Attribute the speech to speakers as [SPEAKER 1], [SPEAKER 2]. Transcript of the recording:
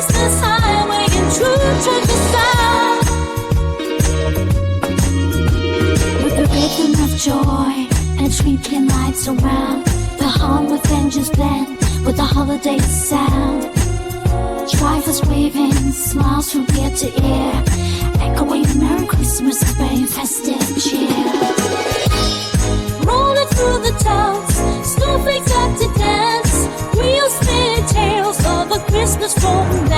[SPEAKER 1] Christmas highway and true church sound. With the rhythm of joy and twinkling lights around, the hum with vengeance blend with the holiday sound. Drivers waving, smiles from ear to ear, echoing Merry Christmas, spreading festive cheer. Rolling through the towns, snowflakes out to dance, wheels spin tales of a Christmas romance.